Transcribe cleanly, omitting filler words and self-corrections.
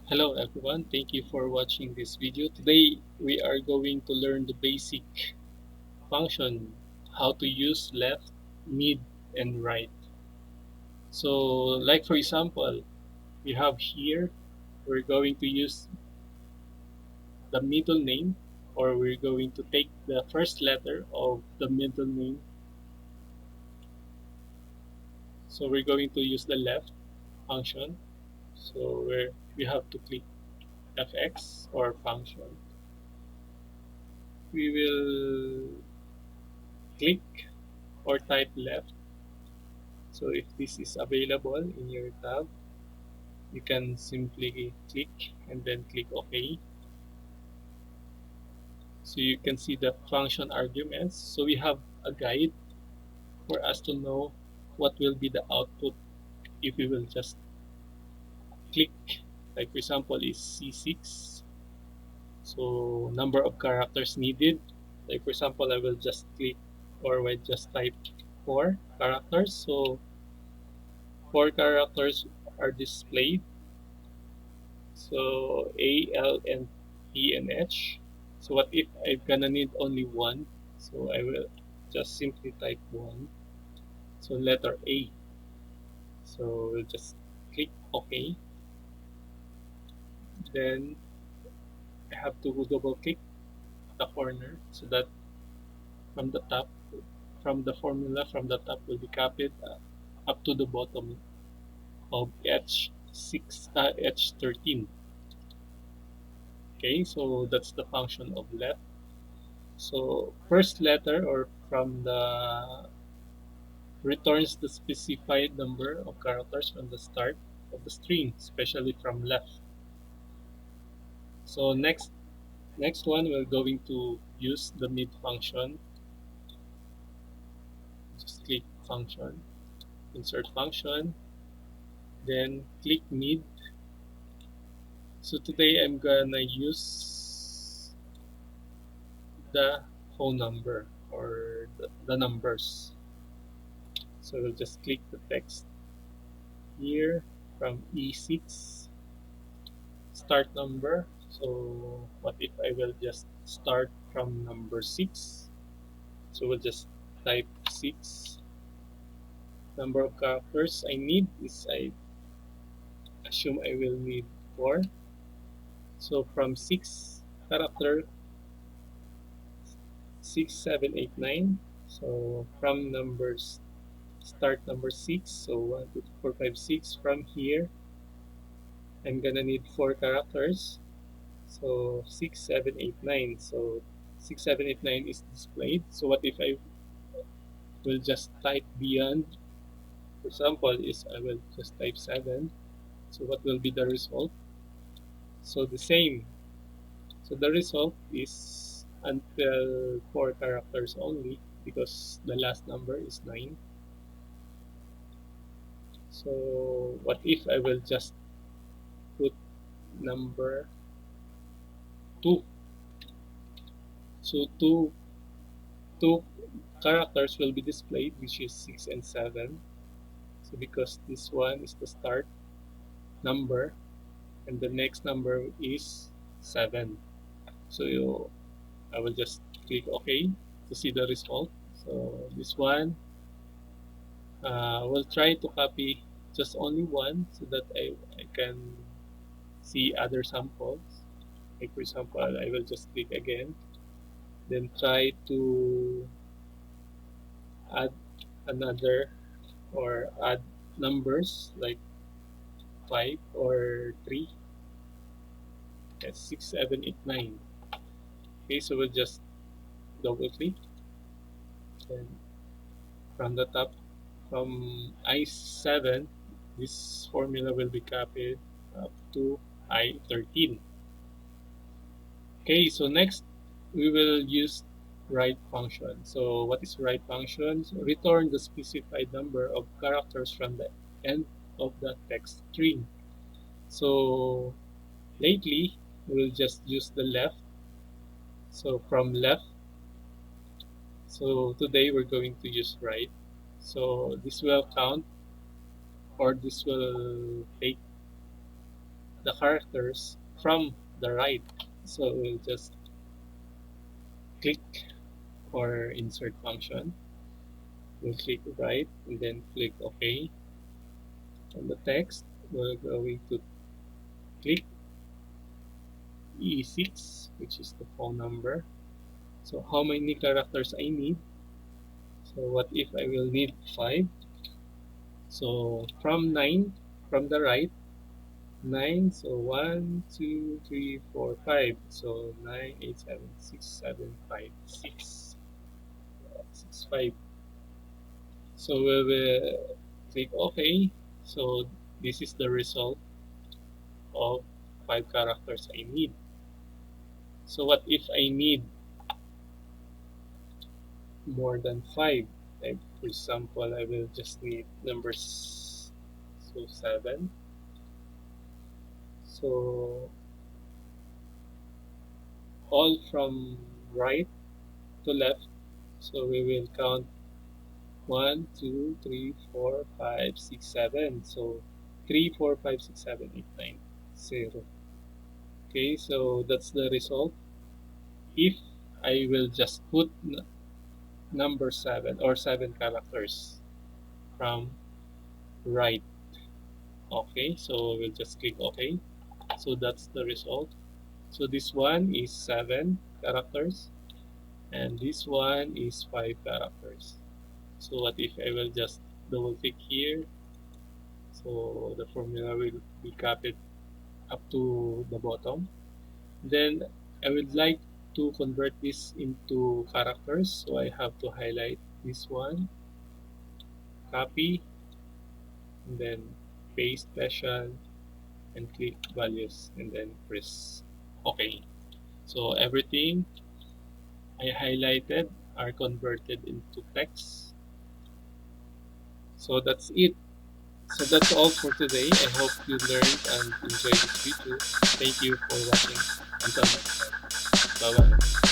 Hello everyone, thank you for watching this video. Today we are going to learn the basic function, how to use left, mid, and right. So like for example, we have here, we're going to use the middle name, or we're going to take the first letter of the middle name. So we're going to use the left function. So we have to click fx or function. We will click or type left. So if this is available in your tab, you can simply click and then click OK. So you can see the function arguments. So we have a guide for us to know what will be the output if we will just click. Like for example is C6. So number of characters needed. Like for example, I will just click or I just type 4 characters. So 4 characters are displayed. So A, L, and P, and H. So what if I'm gonna need only one? So I will just simply type 1. So letter A. So we'll just click OK. Then I have to double click the corner so that from the top, from the formula from the top will be copied up to the bottom of H13. Okay, so that's the function of left. So first letter or from the returns the specified number of characters from the start of the string, especially from left. So next one we're going to use the mid function. Just click function, insert function, then click mid. So today I'm gonna use the phone number or the numbers. So we'll just click the text here from E6 start number. So what if I will just start from number 6? So we'll just type 6. Number of characters I need is, I assume I will need 4. So from 6 character, 6, 7, 8, 9. So from numbers, start number 6. So 1, 2, 3, 4, 5, 6. From here, I'm gonna need 4 characters. So 6, 7, 8, 9. So 6, 7, 8, 9 is displayed. So what if I will just type beyond? For example, is I will just type 7. So what will be the result? So the same. So the result is until 4 characters only because the last number is 9. So what if I will just put number 2? So two characters will be displayed, which is 6 and 7. So because this one is the start number and the next number is 7. So I will just click OK to see the result. So this one, will try to copy just only one so that I can see other samples. Like for example, I will just click again, then try to add another or add numbers like 5 or 3. That's 6, 7, 8, 9. Okay, so we'll just double click, then from the top, from I7, this formula will be copied up to I13. Okay, so next we will use right function. So what is right function? So return the specified number of characters from the end of the text string. So lately we will just use the left. So from left. So today we're going to use right. So this will count, or this will take the characters from the right. So we'll just click or insert function. We'll click right and then click OK. On the text, we're going to click E6, which is the phone number. So how many characters I need? So what if I will need 5? So from 9, from the right, 9, so 1, 2, 3, 4, 5. So 9, 8, 7, 6, 7, 5, 6, 6, 5. So we will click OK. So this is the result of 5 characters I need. So what if I need more than 5? Like for example, I will just need numbers, so 7. So all from right to left. So we will count 1, 2, 3, 4, 5, 6, 7. So 3, 4, 5, 6, 7, 8, 9, 0. Okay, so that's the result. If I will just put number 7 or 7 characters from right. Okay, so we'll just click OK. So that's the result. So this one is 7 characters and this one is 5 characters. So what if I will just double click here? So the formula will be copied up to the bottom. Then I would like to convert this into characters. So I have to highlight this one, copy, and then paste special and click values and then press OK. So everything I highlighted are converted into text. So that's it. So that's all for today. I hope you learned and enjoyed this video. Thank you for watching. Until next time. Bye bye.